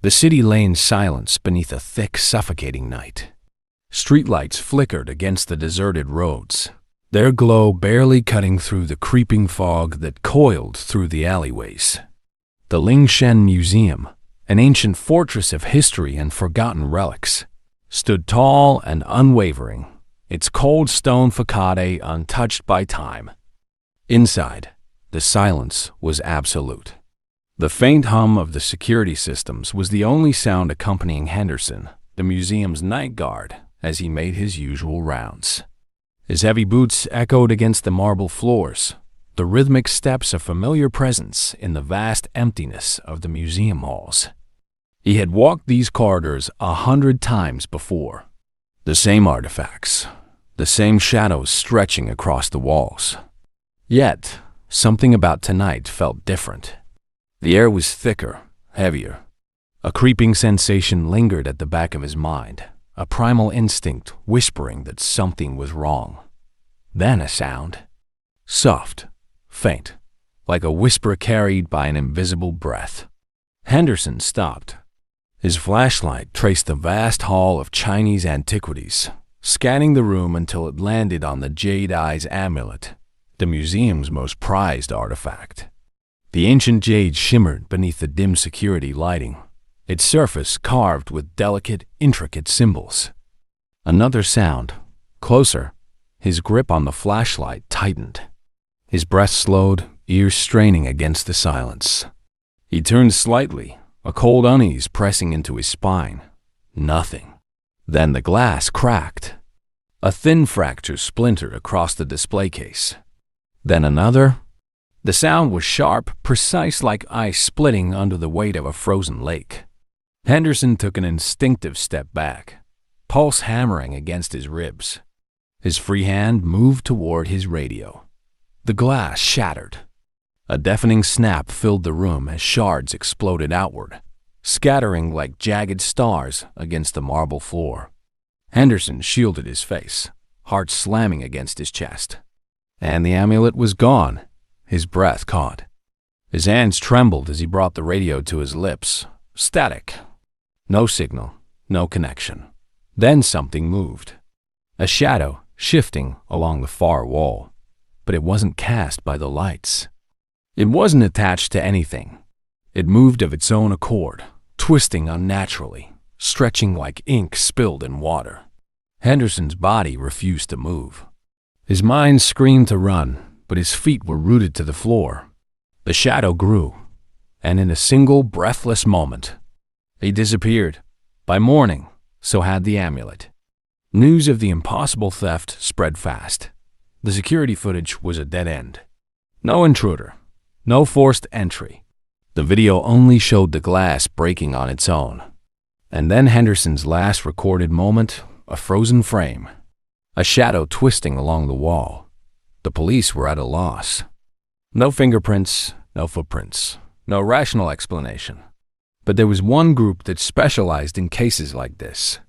The city lay in silence beneath a thick, suffocating night. Streetlights flickered against the deserted roads, their glow barely cutting through the creeping fog that coiled through the alleyways. The Lingshan Museum, an ancient fortress of history and forgotten relics, stood tall and unwavering, its cold stone facade untouched by time. Inside, the silence was absolute. The faint hum of the security systems was the only sound accompanying Henderson, the museum's night guard, as he made his usual rounds. His heavy boots echoed against the marble floors, the rhythmic steps a familiar presence in the vast emptiness of the museum halls. He had walked these corridors 100 times before. The same artifacts, the same shadows stretching across the walls. Yet, something about tonight felt different. The air was thicker, heavier. A creeping sensation lingered at the back of his mind, a primal instinct whispering that something was wrong. Then a sound. Soft, faint, like a whisper carried by an invisible breath. Henderson stopped. His flashlight traced the vast hall of Chinese antiquities, scanning the room until it landed on the Jade Eye's amulet, the museum's most prized artifact. The ancient jade shimmered beneath the dim security lighting, its surface carved with delicate, intricate symbols. Another sound. Closer. His grip on the flashlight tightened. His breath slowed, ears straining against the silence. He turned slightly, a cold unease pressing into his spine. Nothing. Then the glass cracked. A thin fracture splintered across the display case. Then another. The sound was sharp, precise like ice splitting under the weight of a frozen lake. Henderson took an instinctive step back, pulse hammering against his ribs. His free hand moved toward his radio. The glass shattered. A deafening snap filled the room as shards exploded outward, scattering like jagged stars against the marble floor. Henderson shielded his face, heart slamming against his chest. And the amulet was gone. His breath caught. His hands trembled as he brought the radio to his lips. Static. No signal, no connection. Then something moved. A shadow shifting along the far wall. But it wasn't cast by the lights. It wasn't attached to anything. It moved of its own accord, twisting unnaturally, stretching like ink spilled in water. Henderson's body refused to move. His mind screamed to run, but his feet were rooted to the floor. The shadow grew, and in a single breathless moment, he disappeared. By morning, so had the amulet. News of the impossible theft spread fast. The security footage was a dead end. No intruder, no forced entry. The video only showed the glass breaking on its own. And then Henderson's last recorded moment, a frozen frame. A shadow twisting along the wall. The police were at a loss. No fingerprints, no footprints, no rational explanation. But there was one group that specialized in cases like this.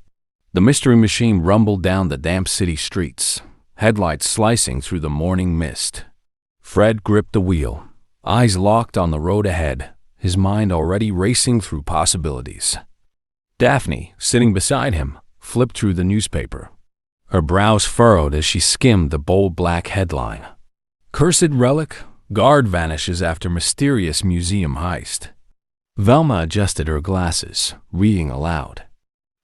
The mystery machine rumbled down the damp city streets, headlights slicing through the morning mist. Fred gripped the wheel, eyes locked on the road ahead, his mind already racing through possibilities. Daphne, sitting beside him, flipped through the newspaper. Her brows furrowed as she skimmed the bold black headline. Cursed relic, guard vanishes after mysterious museum heist. Velma adjusted her glasses, reading aloud.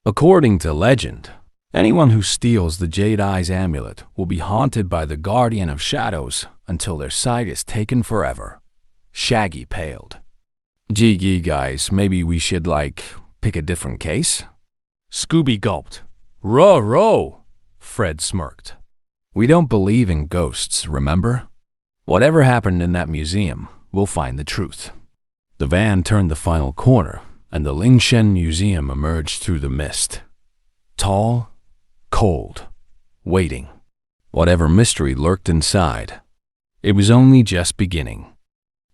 According to legend, anyone who steals the Jade Eye's amulet will be haunted by the guardian of shadows until their sight is taken forever. Shaggy paled. Gee, guys, maybe we should, pick a different case? Scooby gulped. Row. Fred smirked. We don't believe in ghosts, remember? Whatever happened in that museum, we'll find the truth. The van turned the final corner, and the Lingshan Museum emerged through the mist. Tall, cold, waiting. Whatever mystery lurked inside, it was only just beginning.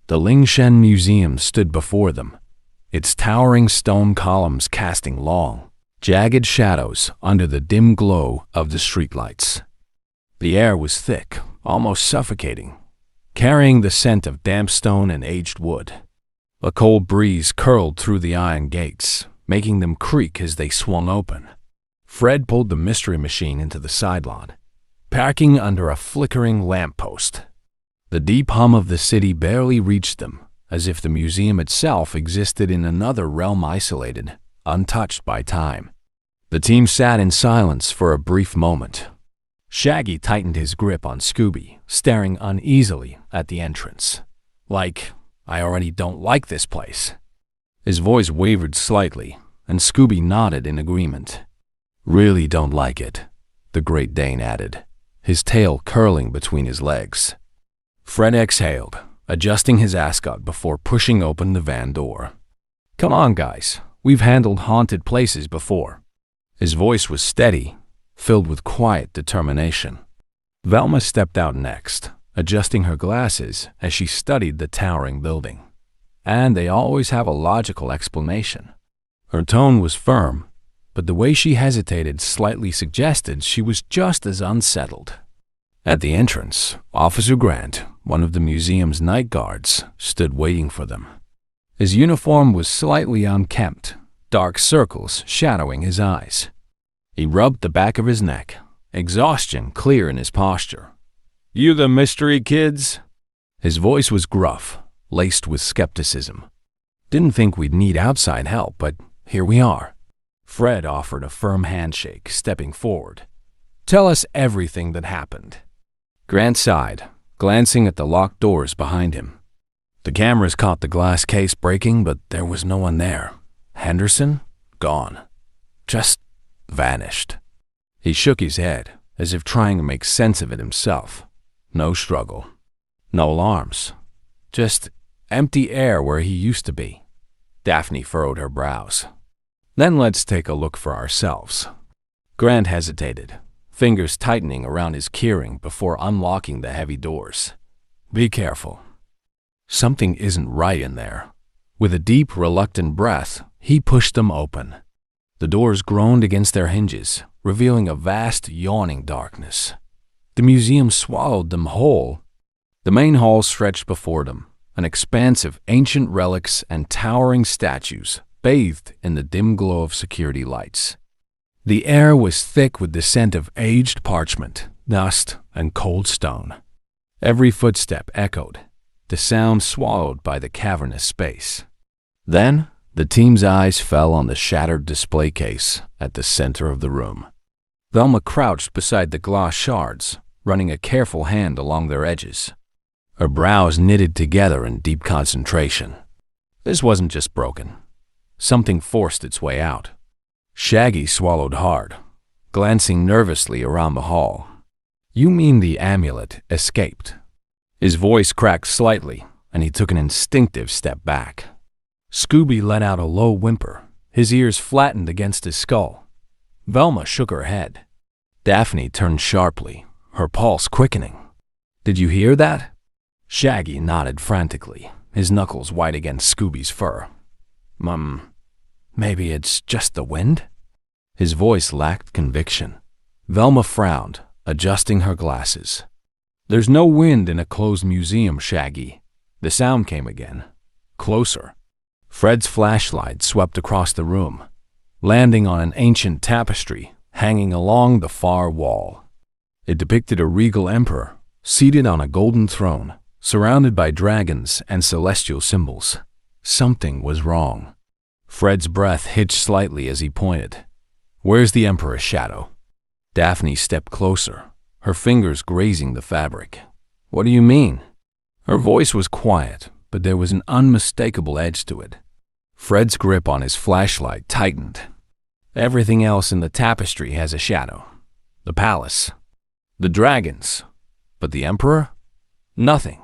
The Lingshan Museum stood before them, its towering stone columns casting long, jagged shadows under the dim glow of the streetlights. The air was thick, almost suffocating, carrying the scent of damp stone and aged wood. A cold breeze curled through the iron gates, making them creak as they swung open. Fred pulled the mystery machine into the side lot, parking under a flickering lamppost. The deep hum of the city barely reached them, as if the museum itself existed in another realm isolated, untouched by time. The team sat in silence for a brief moment. Shaggy tightened his grip on Scooby, staring uneasily at the entrance. Like, I already don't like this place. His voice wavered slightly, and Scooby nodded in agreement. Really don't like it, the Great Dane added, his tail curling between his legs. Fred exhaled, adjusting his ascot before pushing open the van door. Come on, guys. We've handled haunted places before. His voice was steady, filled with quiet determination. Velma stepped out next, adjusting her glasses as she studied the towering building. And they always have a logical explanation. Her tone was firm, but the way she hesitated slightly suggested she was just as unsettled. At the entrance, Officer Grant, one of the museum's night guards, stood waiting for them. His uniform was slightly unkempt, dark circles shadowing his eyes. He rubbed the back of his neck, exhaustion clear in his posture. You the mystery kids? His voice was gruff, laced with skepticism. Didn't think we'd need outside help, but here we are. Fred offered a firm handshake, stepping forward. Tell us everything that happened. Grant sighed, glancing at the locked doors behind him. The cameras caught the glass case breaking, but there was no one there. Henderson? Gone. Just vanished. He shook his head, as if trying to make sense of it himself. No struggle. No alarms. Just empty air where he used to be. Daphne furrowed her brows. Then let's take a look for ourselves. Grant hesitated, fingers tightening around his keyring before unlocking the heavy doors. Be careful. Something isn't right in there. With a deep, reluctant breath, he pushed them open. The doors groaned against their hinges, revealing a vast, yawning darkness. The museum swallowed them whole. The main hall stretched before them, an expanse of ancient relics and towering statues, bathed in the dim glow of security lights. The air was thick with the scent of aged parchment, dust, and cold stone. Every footstep echoed, the sound swallowed by the cavernous space. Then, the team's eyes fell on the shattered display case at the center of the room. Velma crouched beside the glass shards, running a careful hand along their edges. Her brows knitted together in deep concentration. This wasn't just broken. Something forced its way out. Shaggy swallowed hard, glancing nervously around the hall. You mean the amulet escaped? His voice cracked slightly, and he took an instinctive step back. Scooby let out a low whimper, his ears flattened against his skull. Velma shook her head. Daphne turned sharply, her pulse quickening. Did you hear that? Shaggy nodded frantically, his knuckles white against Scooby's fur. Maybe it's just the wind? His voice lacked conviction. Velma frowned, adjusting her glasses. There's no wind in a closed museum, Shaggy. The sound came again. Closer. Fred's flashlight swept across the room, landing on an ancient tapestry hanging along the far wall. It depicted a regal emperor, seated on a golden throne, surrounded by dragons and celestial symbols. Something was wrong. Fred's breath hitched slightly as he pointed. Where's the emperor's shadow? Daphne stepped closer, her fingers grazing the fabric. What do you mean? Her voice was quiet, but there was an unmistakable edge to it. Fred's grip on his flashlight tightened. Everything else in the tapestry has a shadow. The palace. The dragons. But the emperor? Nothing.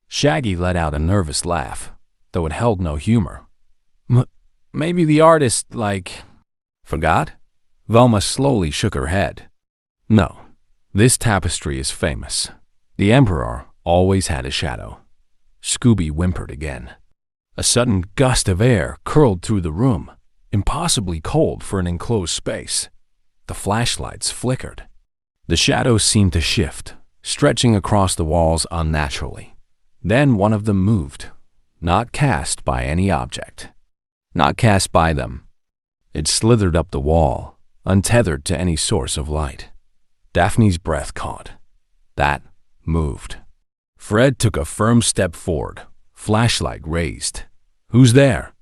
Shaggy let out a nervous laugh, though it held no humor. Maybe the artist, forgot? Velma slowly shook her head. No, this tapestry is famous. The emperor always had a shadow. Scooby whimpered again. A sudden gust of air curled through the room, impossibly cold for an enclosed space. The flashlights flickered. The shadows seemed to shift, stretching across the walls unnaturally. Then one of them moved. not cast by any object, not cast by them. It slithered up the wall, untethered to any source of light. Daphne's breath caught. That moved. Fred took a firm step forward, flashlight raised. "Who's there?"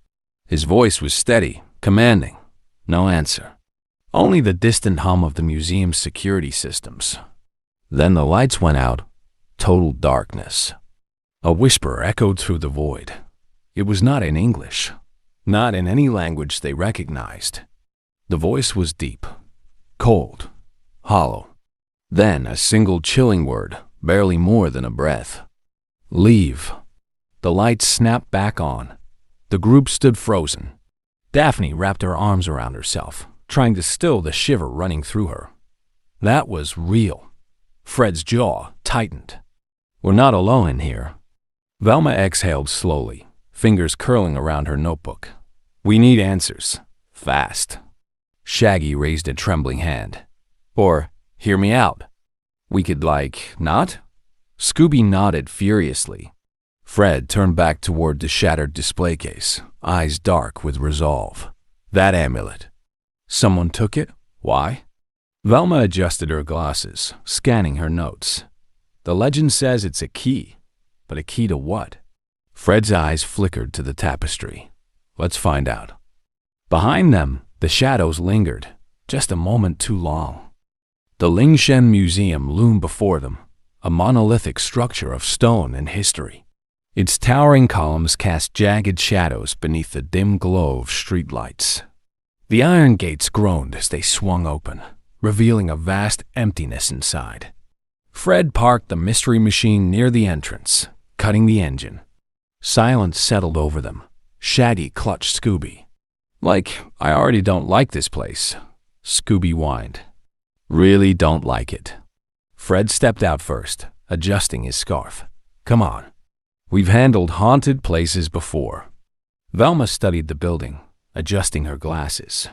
His voice was steady, commanding. No answer. Only the distant hum of the museum's security systems. Then the lights went out. Total darkness. A whisper echoed through the void. It was not in English, not in any language they recognized. The voice was deep, cold, hollow. Then a single chilling word, barely more than a breath. "Leave." The lights snapped back on. The group stood frozen. Daphne wrapped her arms around herself, trying to still the shiver running through her. That was real. Fred's jaw tightened. "We're not alone in here." Velma exhaled slowly, fingers curling around her notebook. "We need answers. Fast." Shaggy raised a trembling hand. "Or, hear me out. We could, not?" Scooby nodded furiously. Fred turned back toward the shattered display case, eyes dark with resolve. "That amulet. Someone took it? Why?" Velma adjusted her glasses, scanning her notes. "The legend says it's a key. But a key to what?" Fred's eyes flickered to the tapestry. "Let's find out." Behind them, the shadows lingered, just a moment too long. The Lingshen Museum loomed before them, a monolithic structure of stone and history. Its towering columns cast jagged shadows beneath the dim glow of streetlights. The iron gates groaned as they swung open, revealing a vast emptiness inside. Fred parked the mystery machine near the entrance, cutting the engine. Silence settled over them. Shaggy clutched Scooby. "I already don't like this place," Scooby whined. "Really don't like it." Fred stepped out first, adjusting his scarf. "Come on. We've handled haunted places before." Velma studied the building, adjusting her glasses.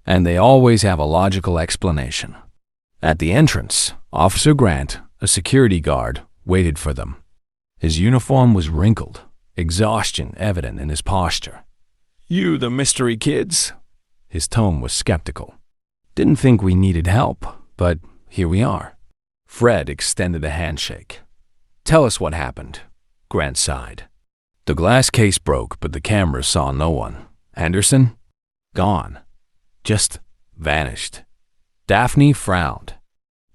"And they always have a logical explanation." At the entrance, Officer Grant, a security guard, waited for them. His uniform was wrinkled, exhaustion evident in his posture. "You the mystery kids?" His tone was skeptical. "Didn't think we needed help, but here we are." Fred extended a handshake. "Tell us what happened," Grant sighed. "The glass case broke, but the camera saw no one. Anderson? Gone. Just vanished." Daphne frowned.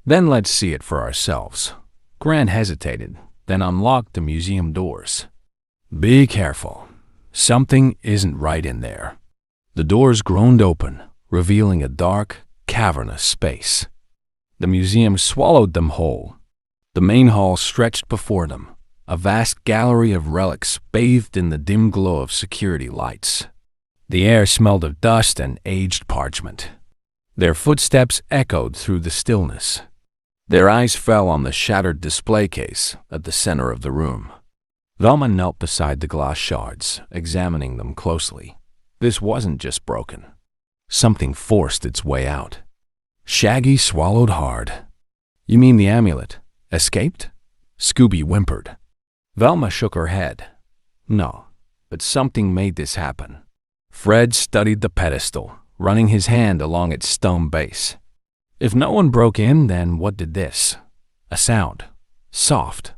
"Then let's see it for ourselves." Grant hesitated, then unlocked the museum doors. "Be careful. Something isn't right in there." The doors groaned open, revealing a dark, cavernous space. The museum swallowed them whole. The main hall stretched before them, a vast gallery of relics bathed in the dim glow of security lights. The air smelled of dust and aged parchment. Their footsteps echoed through the stillness. Their eyes fell on the shattered display case at the center of the room. Velma knelt beside the glass shards, examining them closely. This wasn't just broken. Something forced its way out. Shaggy swallowed hard. "You mean the amulet escaped?" Scooby whimpered. Velma shook her head. "No, but something made this happen." Fred studied the pedestal, running his hand along its stone base. "If no one broke in, then what did this?" A sound, soft,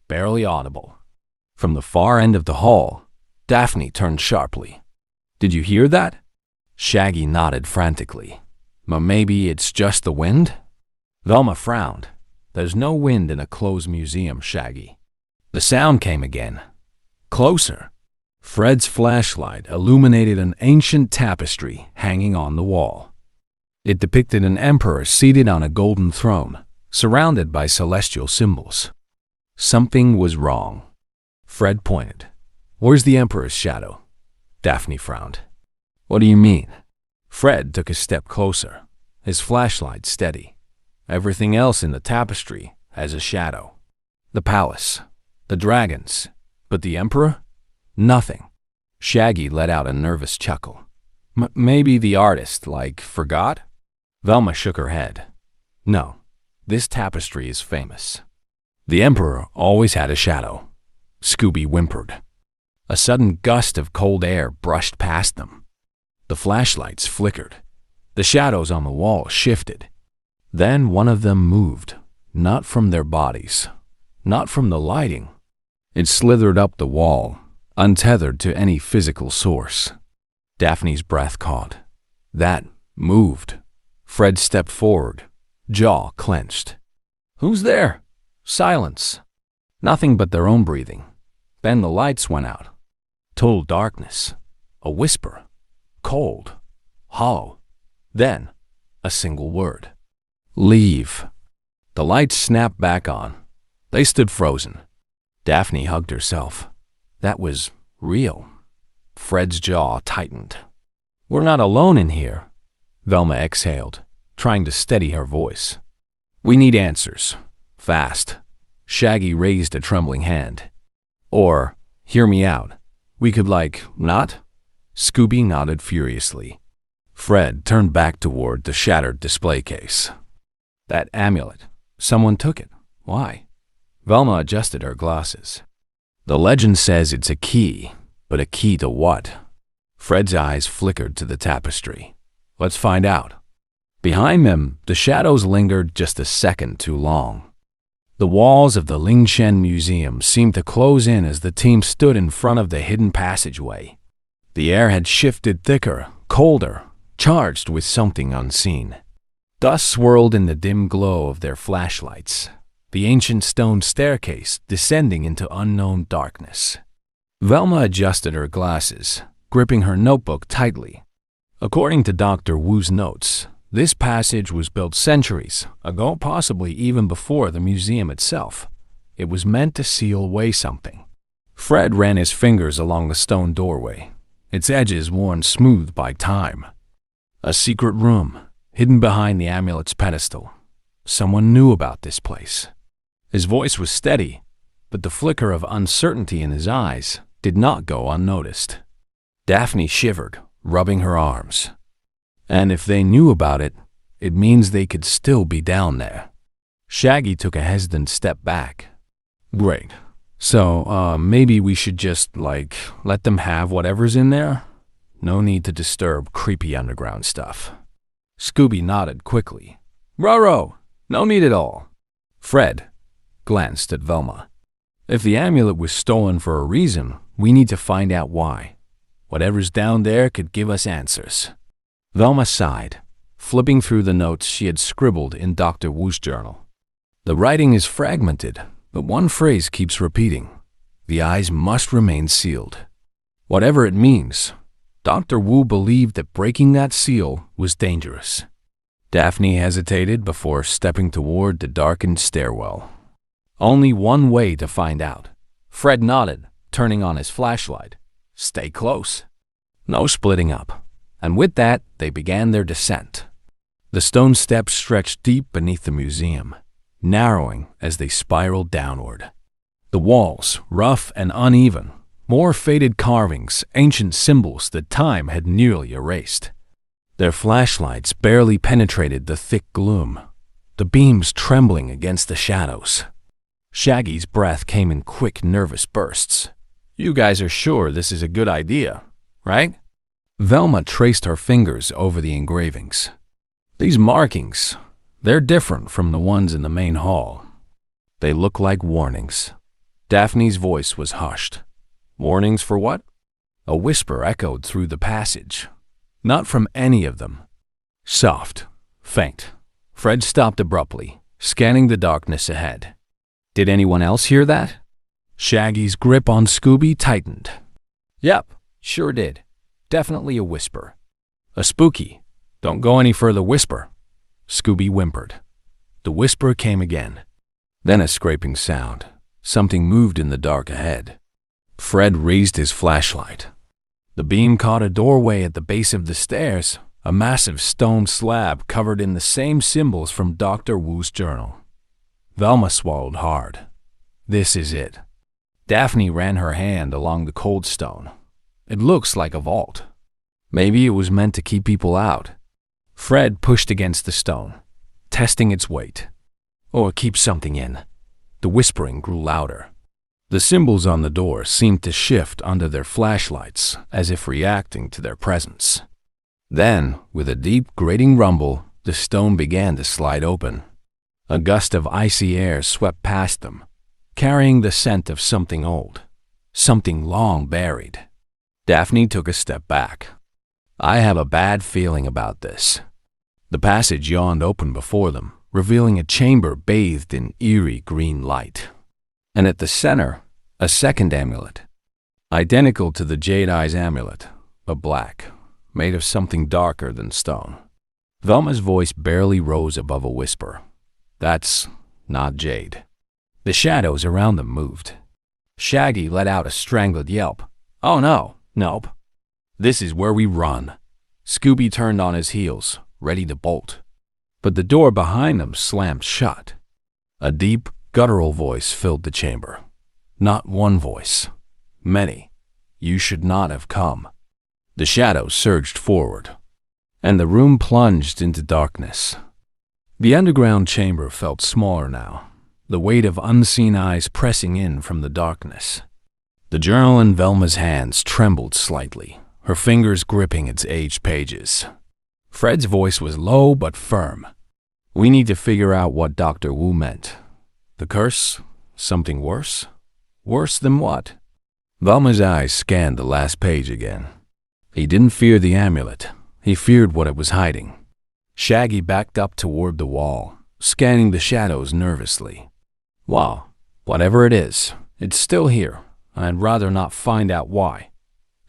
barely audible. From the far end of the hall, Daphne turned sharply. "Did you hear that?" Shaggy nodded frantically. Maybe it's just the wind?" Velma frowned. "There's no wind in a closed museum, Shaggy." The sound came again. Closer. Fred's flashlight illuminated an ancient tapestry hanging on the wall. It depicted an emperor seated on a golden throne, surrounded by celestial symbols. Something was wrong. Fred pointed. "Where's the emperor's shadow?" Daphne frowned. "What do you mean?" Fred took a step closer, his flashlight steady. "Everything else in the tapestry has a shadow. The palace, the dragons, but the emperor? Nothing." Shaggy let out a nervous chuckle. Maybe the artist, forgot?" Velma shook her head. "No, this tapestry is famous. The emperor always had a shadow." Scooby whimpered. A sudden gust of cold air brushed past them. The flashlights flickered. The shadows on the wall shifted. Then one of them moved, not from their bodies, not from the lighting. It slithered up the wall, untethered to any physical source. Daphne's breath caught. That moved. Fred stepped forward, jaw clenched. "Who's there?" Silence. Nothing but their own breathing. Then the lights went out. Total darkness. A whisper. Cold. Hollow. Then, a single word. "Leave." The lights snapped back on. They stood frozen. Daphne hugged herself. That was real. Fred's jaw tightened. "We're not alone in here." Velma exhaled, trying to steady her voice. "We need answers. Fast." Shaggy raised a trembling hand. "Or, hear me out. We could not?" Scooby nodded furiously. Fred turned back toward the shattered display case. "That amulet. Someone took it. Why?" Velma adjusted her glasses. "The legend says it's a key, but a key to what?" Fred's eyes flickered to the tapestry. "Let's find out." Behind them, the shadows lingered just a second too long. The walls of the Lingshen Museum seemed to close in as the team stood in front of the hidden passageway. The air had shifted thicker, colder, charged with something unseen. Dust swirled in the dim glow of their flashlights, the ancient stone staircase descending into unknown darkness. Velma adjusted her glasses, gripping her notebook tightly. According to Dr. Wu's notes, this passage was built centuries ago, possibly even before the museum itself. It was meant to seal away something. Fred ran his fingers along the stone doorway, its edges worn smooth by time. A secret room, hidden behind the amulet's pedestal. Someone knew about this place. His voice was steady, but the flicker of uncertainty in his eyes did not go unnoticed. Daphne shivered, rubbing her arms. And if they knew about it, it means they could still be down there. Shaggy took a hesitant step back. "Great. So, maybe we should just, let them have whatever's in there? No need to disturb creepy underground stuff." Scooby nodded quickly. "Ruh-roh, no need at all." Fred glanced at Velma. "If the amulet was stolen for a reason, we need to find out why. Whatever's down there could give us answers." Velma sighed, flipping through the notes she had scribbled in Dr. Wu's journal. The writing is fragmented, but one phrase keeps repeating. The eyes must remain sealed. Whatever it means, Dr. Wu believed that breaking that seal was dangerous. Daphne hesitated before stepping toward the darkened stairwell. Only one way to find out. Fred nodded, turning on his flashlight. Stay close. No splitting up. And with that, they began their descent. The stone steps stretched deep beneath the museum, narrowing as they spiraled downward. The walls, rough and uneven, more faded carvings, ancient symbols that time had nearly erased. Their flashlights barely penetrated the thick gloom, the beams trembling against the shadows. Shaggy's breath came in quick, nervous bursts. "You guys are sure this is a good idea, right?" Velma traced her fingers over the engravings. "These markings, they're different from the ones in the main hall. They look like warnings." Daphne's voice was hushed. "Warnings for what?" A whisper echoed through the passage. Not from any of them. Soft, faint. Fred stopped abruptly, scanning the darkness ahead. Did anyone else hear that? Shaggy's grip on Scooby tightened. "Yep, sure did. Definitely a whisper." "A spooky. Don't go any further whisper." Scooby whimpered. The whisper came again. Then a scraping sound. Something moved in the dark ahead. Fred raised his flashlight. The beam caught a doorway at the base of the stairs, a massive stone slab covered in the same symbols from Dr. Wu's journal. Velma swallowed hard. This is it. Daphne ran her hand along the cold stone. It looks like a vault. Maybe it was meant to keep people out. Fred pushed against the stone, testing its weight. Or keep something in. The whispering grew louder. The symbols on the door seemed to shift under their flashlights as if reacting to their presence. Then, with a deep, grating rumble, the stone began to slide open. A gust of icy air swept past them, carrying the scent of something old, something long buried. Daphne took a step back. I have a bad feeling about this. The passage yawned open before them, revealing a chamber bathed in eerie green light. And at the center, a second amulet, identical to the Jade Eyes amulet, but black, made of something darker than stone. Velma's voice barely rose above a whisper. That's not jade. The shadows around them moved. Shaggy let out a strangled yelp. Oh no, nope. This is where we run. Scooby turned on his heels, ready to bolt. But the door behind them slammed shut. A deep, guttural voice filled the chamber. Not one voice. Many. You should not have come. The shadows surged forward, and the room plunged into darkness. The underground chamber felt smaller now, the weight of unseen eyes pressing in from the darkness. The journal in Velma's hands trembled slightly, her fingers gripping its aged pages. Fred's voice was low but firm. We need to figure out what Dr. Wu meant. The curse? Something worse? Worse than what? Velma's eyes scanned the last page again. He didn't fear the amulet. He feared what it was hiding. Shaggy backed up toward the wall, scanning the shadows nervously. Wow, whatever it is, it's still here. I'd rather not find out why.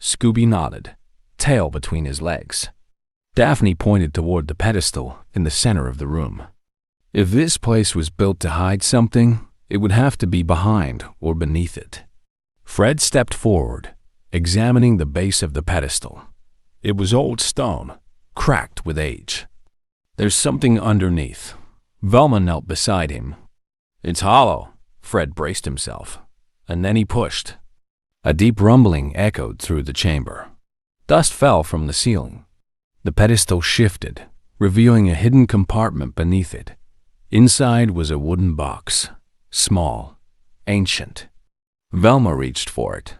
Scooby nodded, tail between his legs. Daphne pointed toward the pedestal in the center of the room. If this place was built to hide something, it would have to be behind or beneath it. Fred stepped forward, examining the base of the pedestal. It was old stone, cracked with age. There's something underneath. Velma knelt beside him. It's hollow. Fred braced himself, and then he pushed. A deep rumbling echoed through the chamber. Dust fell from the ceiling. The pedestal shifted, revealing a hidden compartment beneath it. Inside was a wooden box, small, ancient. Velma reached for it.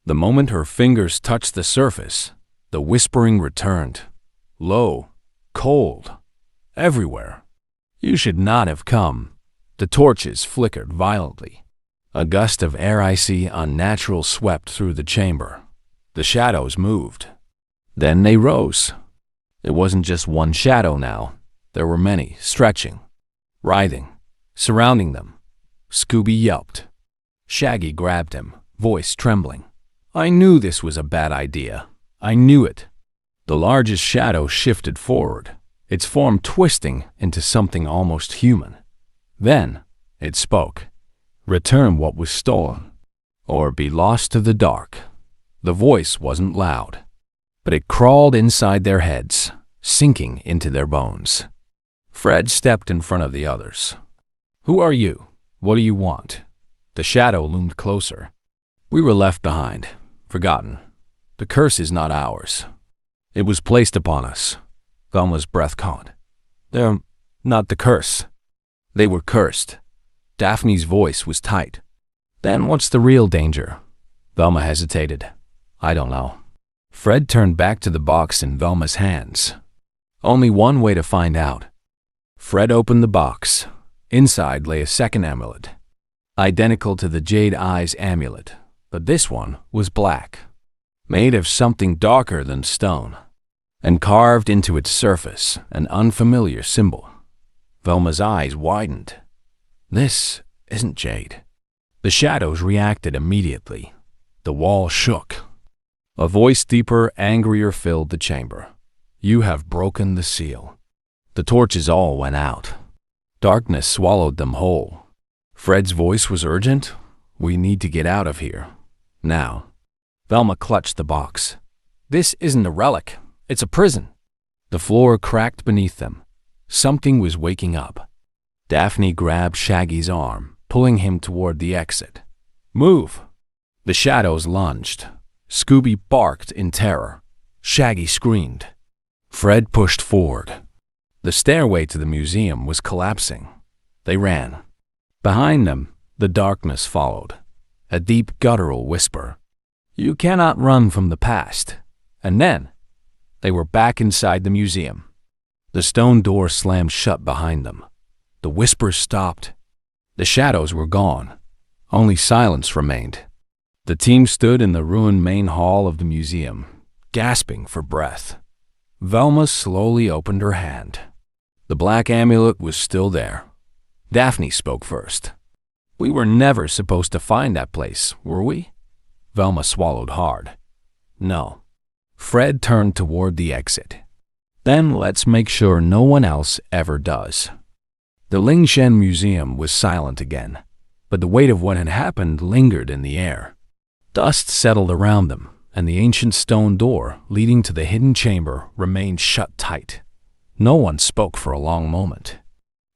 The moment her fingers touched the surface, the whispering returned. Low, cold, everywhere. You should not have come. The torches flickered violently. A gust of air icy, unnatural swept through the chamber. The shadows moved. Then they rose. It wasn't just one shadow now. There were many, stretching, writhing, surrounding them. Scooby yelped. Shaggy grabbed him, voice trembling. I knew this was a bad idea. I knew it. The largest shadow shifted forward, its form twisting into something almost human. Then it spoke. Return what was stolen, or be lost to the dark. The voice wasn't loud, but it crawled inside their heads, sinking into their bones. Fred stepped in front of the others. Who are you? What do you want? The shadow loomed closer. We were left behind, forgotten. The curse is not ours. It was placed upon us. Velma's breath caught. They're not the curse. They were cursed. Daphne's voice was tight. Then what's the real danger? Velma hesitated. I don't know. Fred turned back to the box in Velma's hands. Only one way to find out. Fred opened the box. Inside lay a second amulet, identical to the Jade Eyes amulet, but this one was black, made of something darker than stone, and carved into its surface an unfamiliar symbol. Velma's eyes widened. This isn't jade. The shadows reacted immediately. The wall shook. A voice deeper, angrier filled the chamber. You have broken the seal. The torches all went out. Darkness swallowed them whole. Fred's voice was urgent. We need to get out of here. Now. Velma clutched the box. This isn't a relic. It's a prison. The floor cracked beneath them. Something was waking up. Daphne grabbed Shaggy's arm, pulling him toward the exit. Move! The shadows lunged. Scooby barked in terror. Shaggy screamed. Fred pushed forward. The stairway to the museum was collapsing. They ran. Behind them, the darkness followed. a deep guttural whisper. You cannot run from the past. And then, they were back inside the museum. The stone door slammed shut behind them. The whispers stopped. The shadows were gone. Only silence remained. The team stood in the ruined main hall of the museum, gasping for breath. Velma slowly opened her hand. The black amulet was still there. Daphne spoke first. We were never supposed to find that place, were we? Velma swallowed hard. No. Fred turned toward the exit. Then let's make sure no one else ever does. The Lingshan Museum was silent again, but the weight of what had happened lingered in the air. Dust settled around them, and the ancient stone door leading to the hidden chamber remained shut tight. No one spoke for a long moment.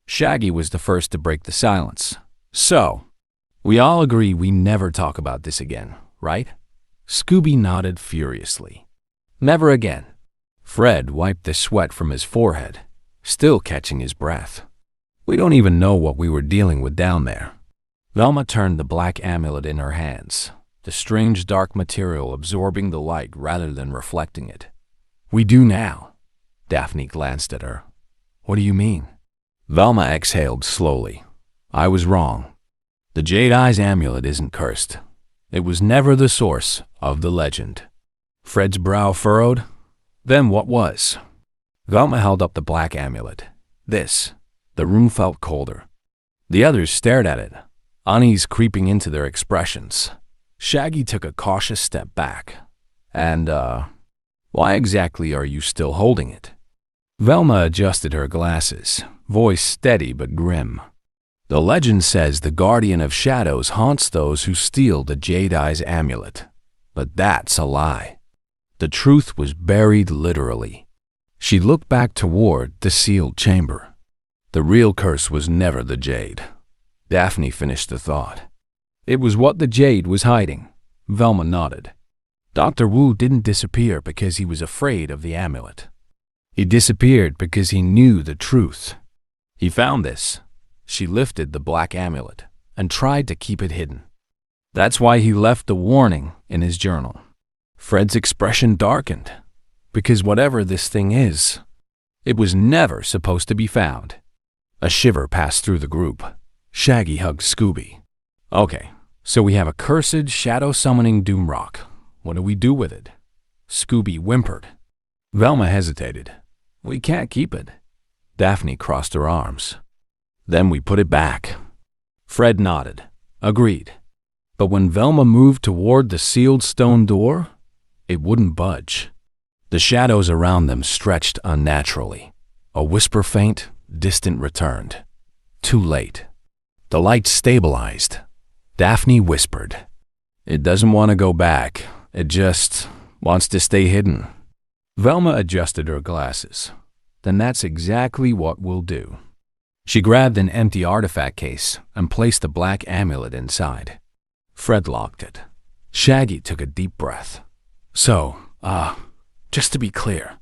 Shaggy was the first to break the silence. So, we all agree we never talk about this again, right? Scooby nodded furiously. Never again. Fred wiped the sweat from his forehead, still catching his breath. We don't even know what we were dealing with down there. Velma turned the black amulet in her hands, the strange dark material absorbing the light rather than reflecting it. We do now. Daphne glanced at her. What do you mean? Velma exhaled slowly. I was wrong. The Jade Eyes amulet isn't cursed. It was never the source of the legend. Fred's brow furrowed. Then what was? Velma held up the black amulet. This. The room felt colder. The others stared at it, unease creeping into their expressions. Shaggy took a cautious step back. And, why exactly are you still holding it? Velma adjusted her glasses, voice steady but grim. The legend says the Guardian of Shadows haunts those who steal the Jade Eyes amulet. But that's a lie. The truth was buried literally. She looked back toward the sealed chamber. The real curse was never the jade. Daphne finished the thought. It was what the jade was hiding. Velma nodded. Dr. Wu didn't disappear because he was afraid of the amulet. He disappeared because he knew the truth. He found this. She lifted the black amulet and tried to keep it hidden. That's why he left a warning in his journal. Fred's expression darkened. Because whatever this thing is, it was never supposed to be found. A shiver passed through the group. Shaggy hugged Scooby. Okay, so we have a cursed, shadow-summoning doom rock. What do we do with it? Scooby whimpered. Velma hesitated. We can't keep it. Daphne crossed her arms. Then we put it back. Fred nodded. Agreed. But when Velma moved toward the sealed stone door, it wouldn't budge. The shadows around them stretched unnaturally. A whisper faint, distant returned. Too late. The light stabilized. Daphne whispered. It doesn't want to go back. It just wants to stay hidden. Velma adjusted her glasses. Then that's exactly what we'll do. She grabbed an empty artifact case and placed the black amulet inside. Fred locked it. Shaggy took a deep breath. So, just to be clear,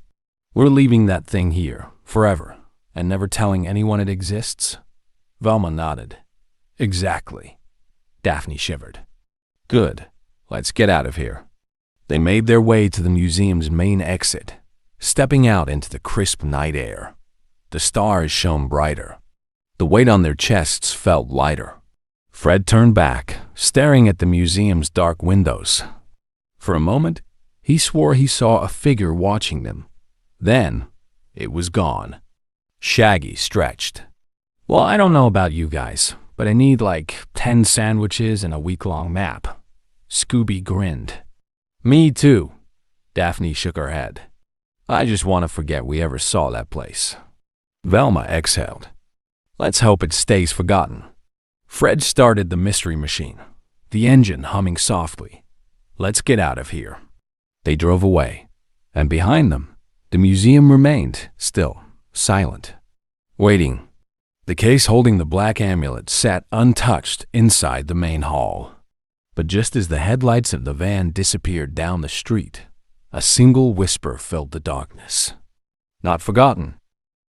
we're leaving that thing here, forever, and never telling anyone it exists? Velma nodded. Exactly. Daphne shivered. Good. Let's get out of here. They made their way to the museum's main exit, stepping out into the crisp night air. The stars shone brighter. The weight on their chests felt lighter. Fred turned back, staring at the museum's dark windows. For a moment, he swore he saw a figure watching them. Then, it was gone. Shaggy stretched. Well, I don't know about you guys, but I need like 10 sandwiches and a week-long map. Scooby grinned. Me too. Daphne shook her head. I just want to forget we ever saw that place. Velma exhaled. Let's hope it stays forgotten. Fred started the mystery machine, the engine humming softly. Let's get out of here. They drove away, and behind them, the museum remained still, silent, waiting. The case holding the black amulet sat untouched inside the main hall. But just as the headlights of the van disappeared down the street, a single whisper filled the darkness. Not forgotten.